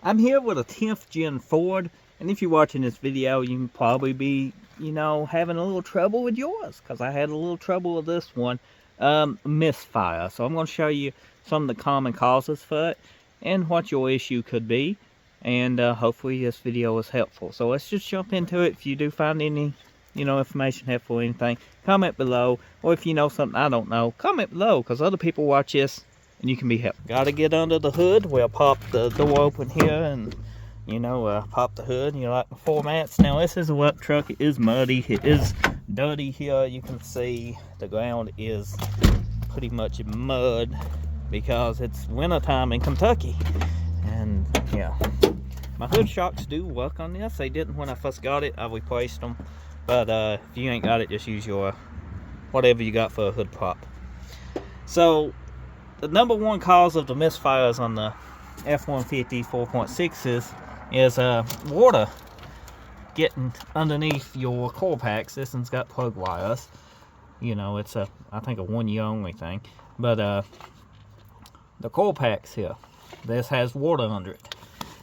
I'm here with a 10th gen Ford, and if you're watching this video, you can probably be, having a little trouble with yours, because I had a little trouble with this one, misfire. So I'm going to show you some of the common causes for it, and what your issue could be, and hopefully this video was helpful. So let's just jump into it. If you do find any, information helpful or anything, comment below, or if you know something I don't know, comment below, because other people watch this, and you can be helped. Gotta get under the hood. We'll pop the door open here and, pop the hood. Like the formats. Now, this is a work truck. It is muddy. It is dirty here. You can see the ground is pretty much mud because it's wintertime in Kentucky. And, yeah. My hood shocks do work on this. They didn't when I first got it. I replaced them. But if you ain't got it, just use your whatever you got for a hood prop. So, the number one cause of the misfires on the F-150 4.6s is water getting underneath your coil packs. This one's got plug wires. It's I think a 1 year only thing. But the coil packs here, this has water under it.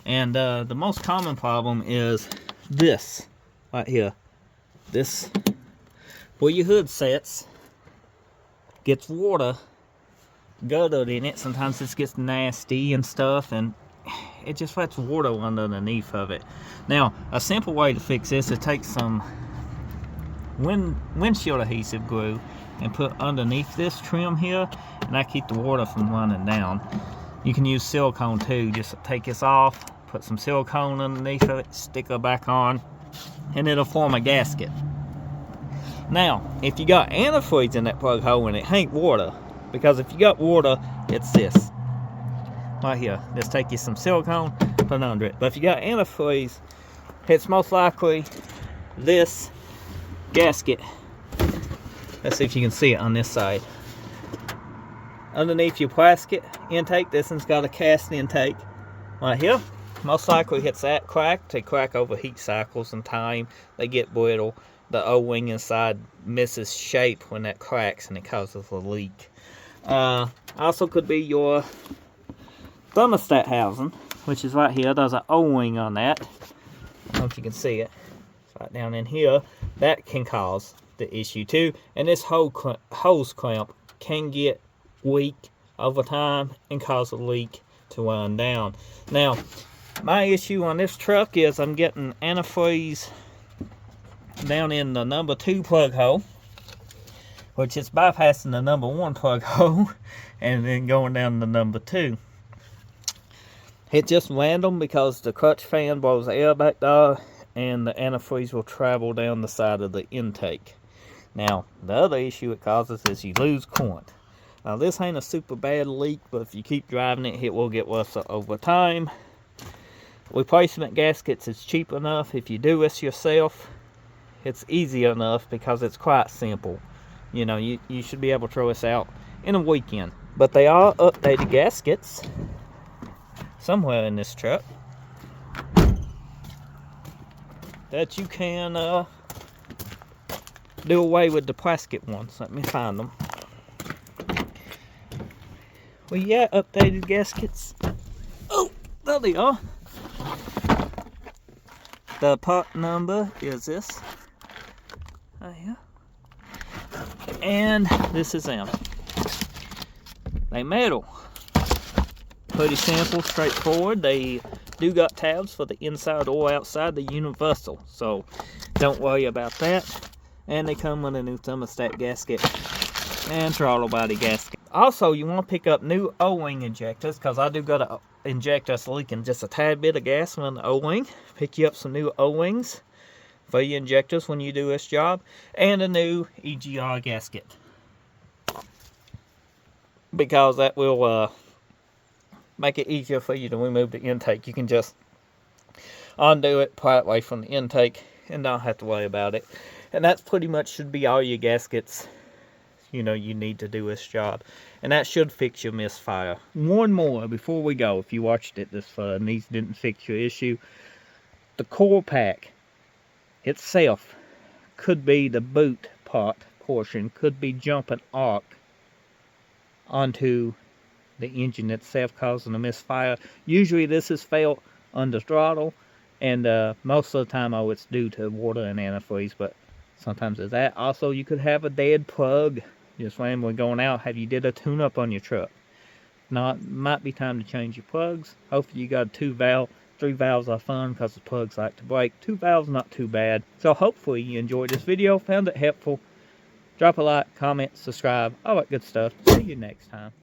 And the most common problem is this right here. This, where your hood sets, gets water gutted in it. Sometimes this gets nasty and stuff, and it just lets water underneath of it. Now, a simple way to fix this is take some windshield adhesive glue and put underneath this trim here, and that keep the water from running down. You can use silicone too. Just take this off, put some silicone underneath of it, stick it back on, and it'll form a gasket. Now, if you got antifreeze in that plug hole and it ain't water, because if you got water, it's this right here. Just take you some silicone, put it under it. But if you got antifreeze, it's most likely this gasket. Let's see if you can see it on this side. Underneath your plastic intake, this one's got a cast intake right here. Most likely it's that cracked. They crack over heat cycles and time. They get brittle. The O-wing inside misses shape when that cracks and it causes a leak. Also could be your thermostat housing, which is right here. There's an O-wing on that. I don't know if you can see it. It's right down in here. That can cause the issue too. And this hose clamp can get weak over time and cause a leak to run down. Now, my issue on this truck is I'm getting antifreeze down in the number 2 plug hole, which is bypassing the number 1 plug hole and then going down to number 2. It's just random because the clutch fan blows air back there and the antifreeze will travel down the side of the intake. Now, the other issue it causes is you lose coolant. Now, this ain't a super bad leak, but if you keep driving it, it will get worse over time. Replacement gaskets is cheap enough. If you do this yourself, it's easy enough because it's quite simple. You should be able to throw this out in a weekend. But they are updated gaskets somewhere in this truck that you can do away with the plastic ones. Let me find them. Well, yeah, updated gaskets. Oh, there they are. The part number is this. Right here. And this is them. They metal. Pretty simple, straightforward. They do got tabs for the inside or outside, the universal. So don't worry about that. And they come with a new thermostat gasket and throttle body gasket. Also, you want to pick up new O-wing injectors, because I do got an injector that's leaking just a tad bit of gas on the O-wing. Pick you up some new O-wings for your injectors when you do this job, and a new EGR gasket, because that will make it easier for you to remove the intake. You can just undo it, pry it away from the intake, and don't have to worry about it. And that pretty much should be all your gaskets you need to do this job, and that should fix your misfire. One more before we go. If you watched it this far and these didn't fix your issue, the coil pack itself could be the boot part portion, could be jumping arc onto the engine itself, causing a misfire. Usually this is felt on the throttle, and most of the time it's due to water and antifreeze, but sometimes it's that. Also, you could have a dead plug just randomly going out. Have you did a tune-up on your truck? Not, might be time to change your plugs. Hopefully you got 3 valves are fun because the plugs like to break. 2 valves not too bad. So hopefully you enjoyed this video, found it helpful. Drop a like, comment, subscribe, all that good stuff. See you next time.